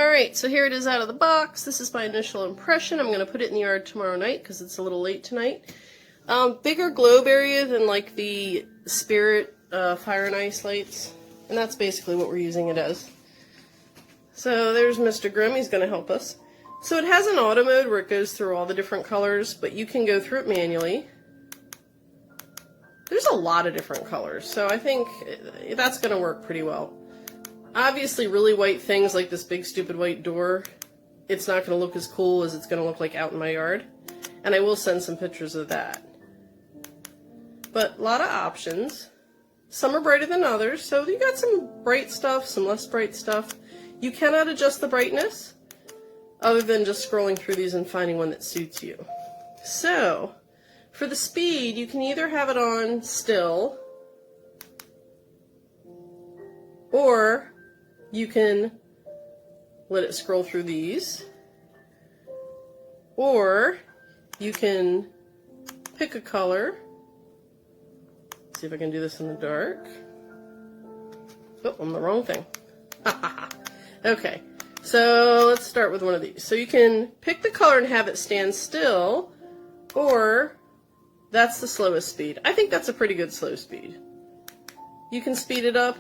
Alright, so here it is out of the box. This is my initial impression. I'm going to put it in the yard tomorrow night because it's a little late tonight. Bigger globe area than like the Spirit Fire and Ice lights. And that's basically what we're using it as. So there's Mr. Grimm. He's going to help us. So it has an auto mode where it goes through all the different colors, but you can go through it manually. There's a lot of different colors, so I think that's going to work pretty well. Obviously, really white things like this big stupid white door, it's not going to look as cool as it's going to look like out in my yard. And I will send some pictures of that. But a lot of options. Some are brighter than others, so you got some bright stuff, some less bright stuff. You cannot adjust the brightness, other than just scrolling through these and finding one that suits you. So, for the speed, you can either have it on still, or you can let it scroll through these, or you can pick a color. See if I can do this in the dark. Oh, I'm the wrong thing. Okay, so let's start with one of these. So you can pick the color and have it stand still, or that's the slowest speed. I think that's a pretty good slow speed. You can speed it up.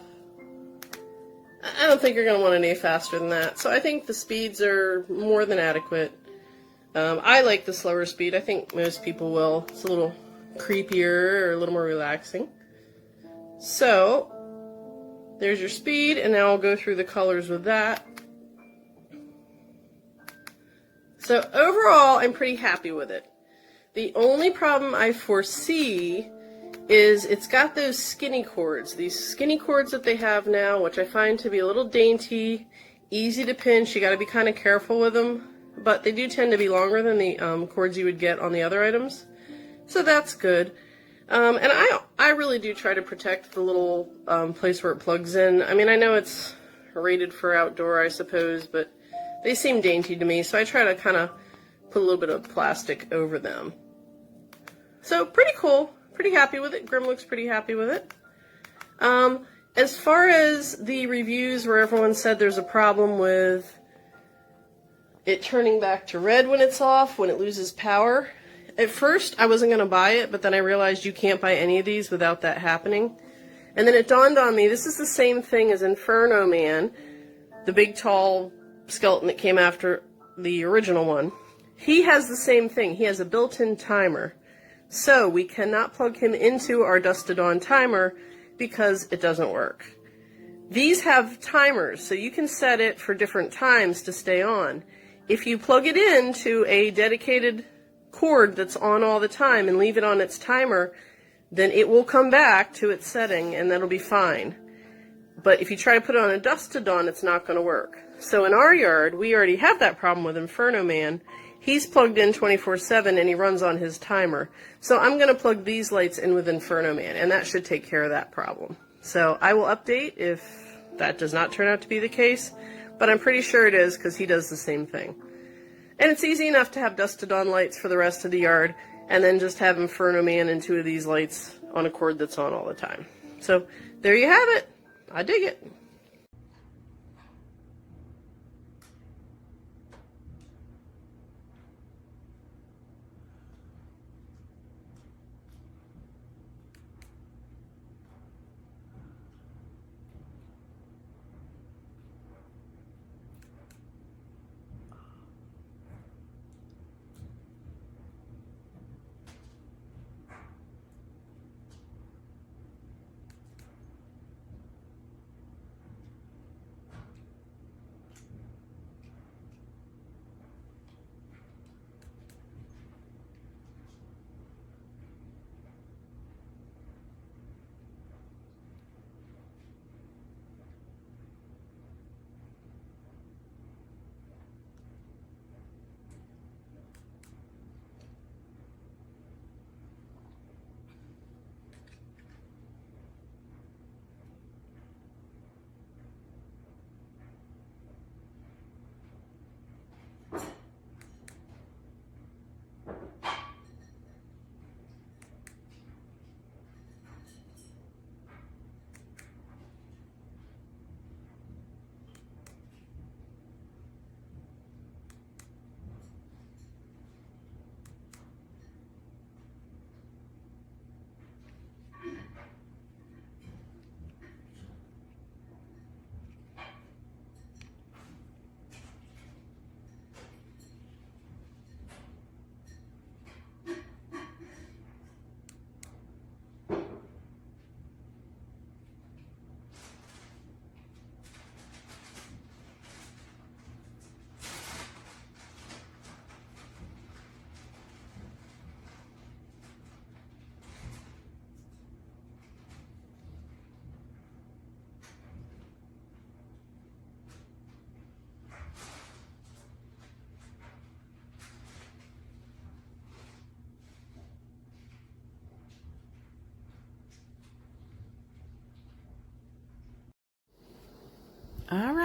I don't think you're going to want any faster than that. So I think the speeds are more than adequate. I like the slower speed. I think most people will. It's a little creepier or a little more relaxing. So there's your speed, and now I'll go through the colors with that. So overall, I'm pretty happy with it. The only problem I foresee is it's got those skinny cords. These skinny cords that they have now, which I find to be a little dainty, easy to pinch. You got to be kind of careful with them, but they do tend to be longer than the cords you would get on the other items. So that's good. And I really do try to protect the little place where it plugs in. I mean, I know it's rated for outdoor, I suppose, but they seem dainty to me, so I try to kind of put a little bit of plastic over them. So pretty cool. Pretty happy with it. Grimm looks pretty happy with it. As far as the reviews where everyone said there's a problem with it turning back to red when it's off, when it loses power, at first I wasn't going to buy it, but then I realized you can't buy any of these without that happening. And then it dawned on me, this is the same thing as Inferno Man, the big tall skeleton that came after the original one. He has the same thing. He has a built-in timer. So we cannot plug him into our Dusk to Dawn timer because it doesn't work. These have timers, so you can set it for different times to stay on. If you plug it into a dedicated cord that's on all the time and leave it on its timer, then it will come back to its setting and that'll be fine. But if you try to put it on a Dusk to Dawn, it's not going to work. So in our yard, we already have that problem with Inferno Man. He's plugged in 24/7 and he runs on his timer. So I'm going to plug these lights in with Inferno Man, and that should take care of that problem. So I will update if that does not turn out to be the case, but I'm pretty sure it is because he does the same thing. And it's easy enough to have Dusk to Dawn lights for the rest of the yard, and then just have Inferno Man and 2 of these lights on a cord that's on all the time. So there you have it. I dig it.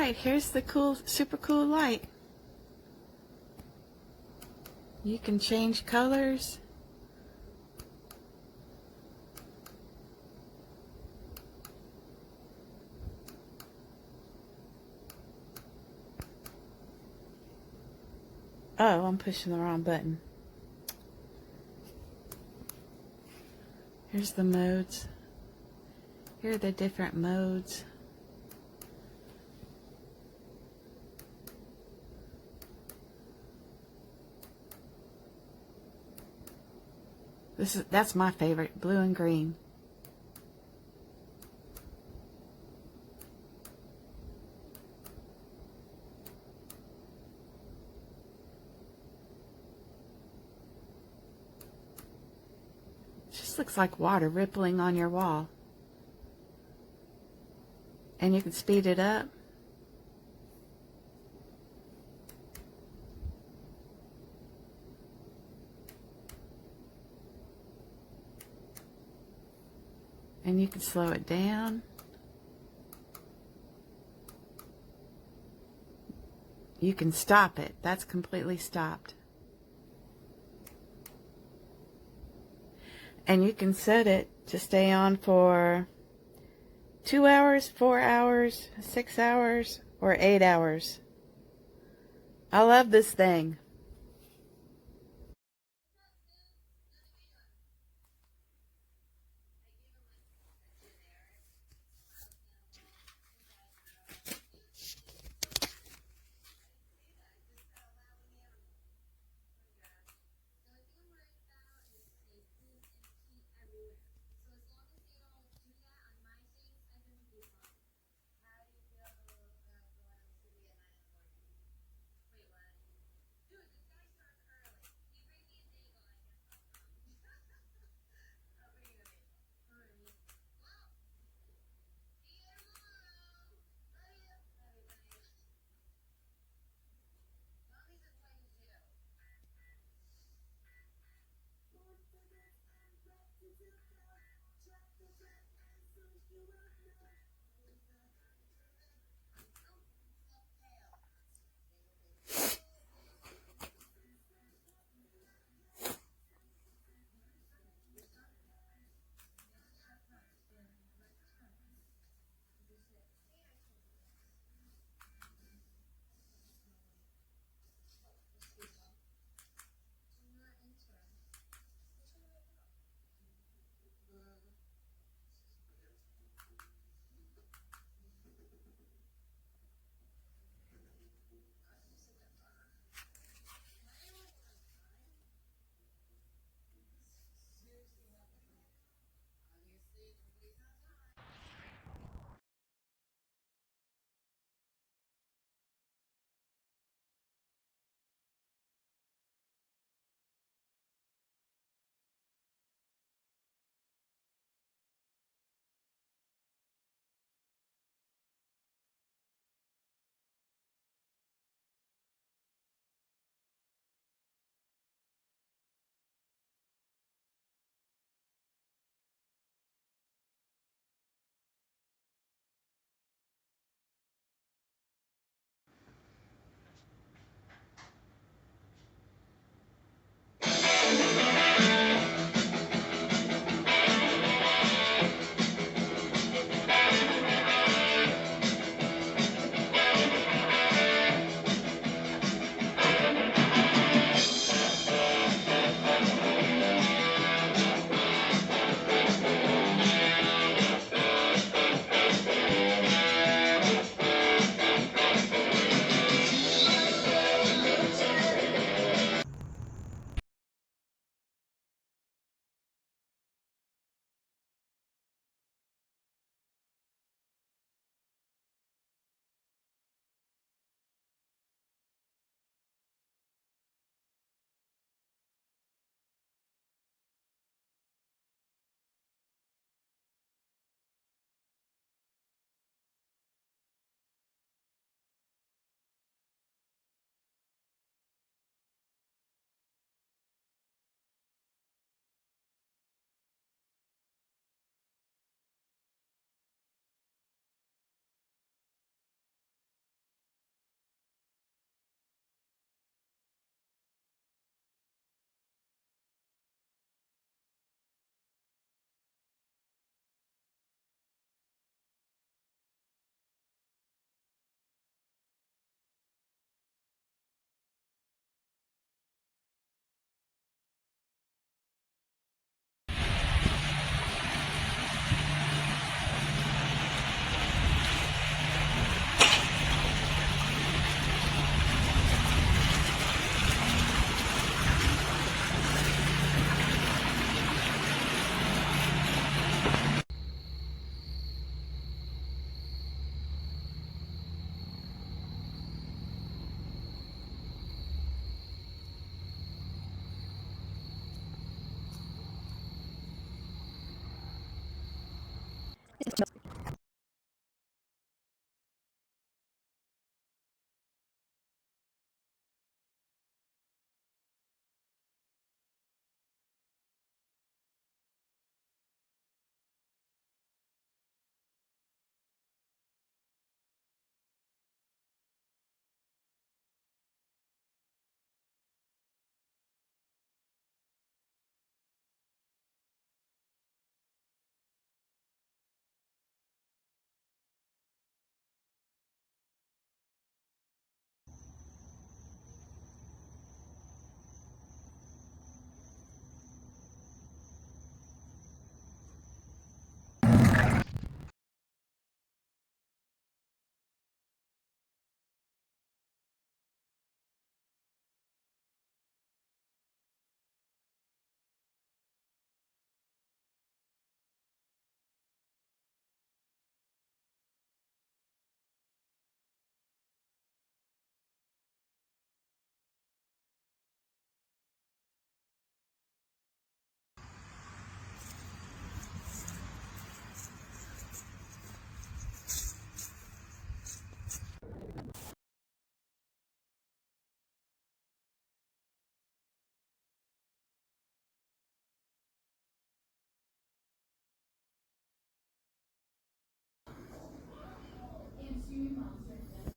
Alright, here's the cool, super cool light. You can change colors. Oh, I'm pushing the wrong button. Here's the modes. Here are the different modes. That's my favorite, blue and green. Just looks like water rippling on your wall. And you can speed it up. And you can slow it down. You can stop it. That's completely stopped. And you can set it to stay on for 2 hours, 4 hours, 6 hours, or 8 hours. I love this thing.